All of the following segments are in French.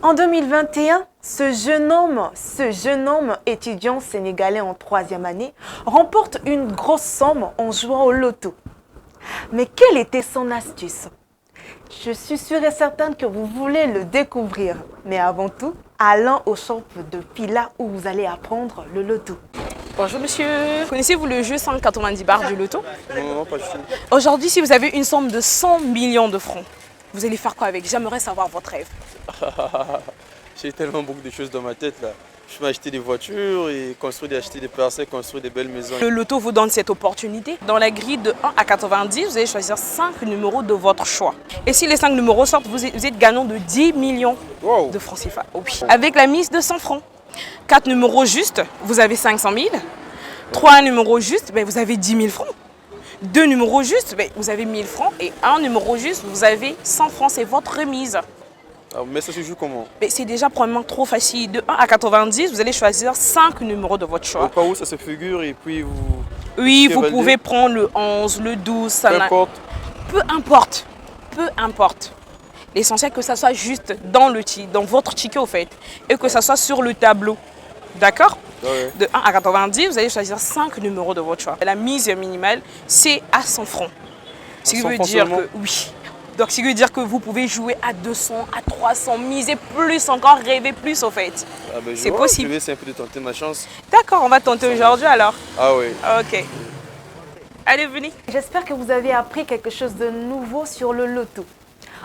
En 2021, ce jeune homme étudiant sénégalais en 3e année remporte une grosse somme en jouant au loto. Mais quelle était son astuce? Je suis sûre et certaine que vous voulez le découvrir. Mais avant tout, allons au shop de Pila où vous allez apprendre le loto. Bonjour monsieur, connaissez-vous le jeu 190 bars du loto? Non, pas du tout. Aujourd'hui, si vous avez une somme de 100 millions de francs, vous allez faire quoi avec? J'aimerais savoir votre rêve. J'ai tellement beaucoup de choses dans ma tête là. Je peux acheter des voitures et acheter des parcelles, construire des belles maisons. Le loto vous donne cette opportunité. Dans la grille de 1 à 90, vous allez choisir 5 numéros de votre choix. Et si les 5 numéros sortent, vous êtes gagnant de 10 millions de francs CFA. Oh oui. Avec la mise de 100 francs. 4 numéros justes, vous avez 500 000. 3 numéros justes, vous avez 10 000 francs. 2 numéros justes, vous avez 1000 francs. Et 1 numéro juste, vous avez 100 francs. C'est votre remise. Ah, mais ça se joue comment? C'est déjà probablement trop facile. De 1 à 90, vous allez choisir 5 numéros de votre choix. Au cas où ça se figure et puis vous... Oui, vous pouvez prendre le 11, le 12, ça peu importe. Peu importe. Peu importe. L'essentiel que ça soit juste dans votre ticket au fait. Et que ça soit sur le tableau. D'accord? Ouais. De 1 à 90, vous allez choisir 5 numéros de votre choix. La mise minimale, c'est à 100 francs. Ce qui veut dire que oui. Donc, ce qui veut dire que vous pouvez jouer à 200, à 300, miser plus encore, rêver plus au fait. Ah ben, c'est possible. Je vais essayer un peu de tenter ma chance. D'accord, on va tenter aujourd'hui alors. Ah oui. Ok. Allez, venez. J'espère que vous avez appris quelque chose de nouveau sur le loto.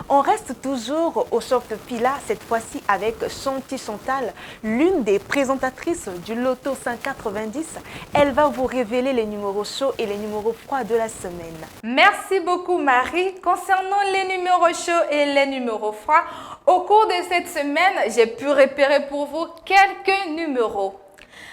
On reste toujours au shop de Pila, cette fois-ci avec Chanty Chantal, l'une des présentatrices du Loto 190. Elle va vous révéler les numéros chauds et les numéros froids de la semaine. Merci beaucoup Marie. Concernant les numéros chauds et les numéros froids, au cours de cette semaine, j'ai pu repérer pour vous quelques numéros.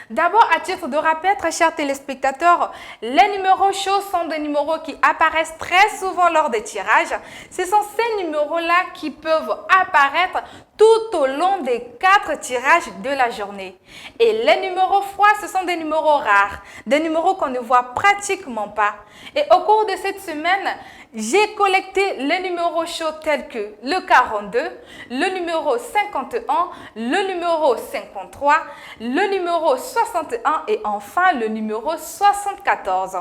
D'abord, à titre de rappel, très chers téléspectateurs, les numéros chauds sont des numéros qui apparaissent très souvent lors des tirages. Ce sont ces numéros-là qui peuvent apparaître tout au long des 4 tirages de la journée. Et les numéros froids, ce sont des numéros rares, des numéros qu'on ne voit pratiquement pas. Et au cours de cette semaine, j'ai collecté les numéros chauds tels que le 42, le numéro 51, le numéro 53, le numéro 61 et enfin le numéro 74.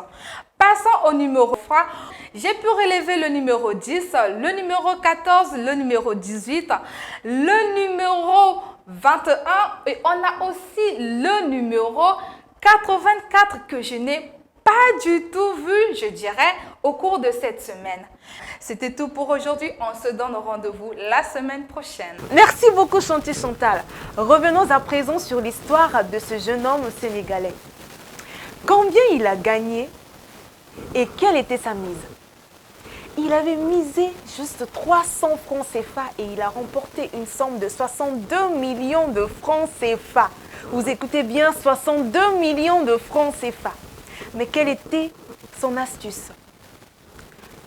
Passons au numéro froid, j'ai pu relever le numéro 10, le numéro 14, le numéro 18, le numéro 21 et on a aussi le numéro 84 que je n'ai pas du tout vu, je dirais, au cours de cette semaine. C'était tout pour aujourd'hui. On se donne rendez-vous la semaine prochaine. Merci beaucoup Chanty Chantal. Revenons à présent sur l'histoire de ce jeune homme sénégalais. Combien il a gagné et quelle était sa mise? Il avait misé juste 300 francs CFA et il a remporté une somme de 62 millions de francs CFA. Vous écoutez bien, 62 millions de francs CFA. Mais quelle était son astuce?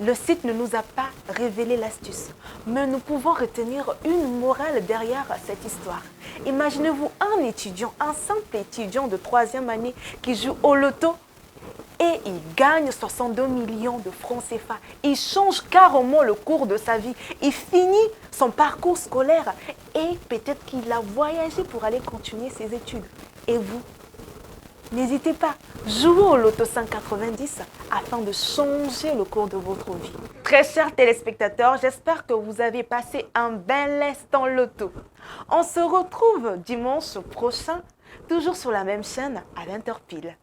Le site ne nous a pas révélé l'astuce, mais nous pouvons retenir une morale derrière cette histoire. Imaginez-vous un étudiant, un simple étudiant de 3e année qui joue au loto et il gagne 62 millions de francs CFA. Il change carrément le cours de sa vie. Il finit son parcours scolaire et peut-être qu'il a voyagé pour aller continuer ses études. Et vous? N'hésitez pas, jouez au Loto 190 afin de changer le cours de votre vie. Très chers téléspectateurs, j'espère que vous avez passé un bel instant Loto. On se retrouve dimanche prochain, toujours sur la même chaîne à 20h pile.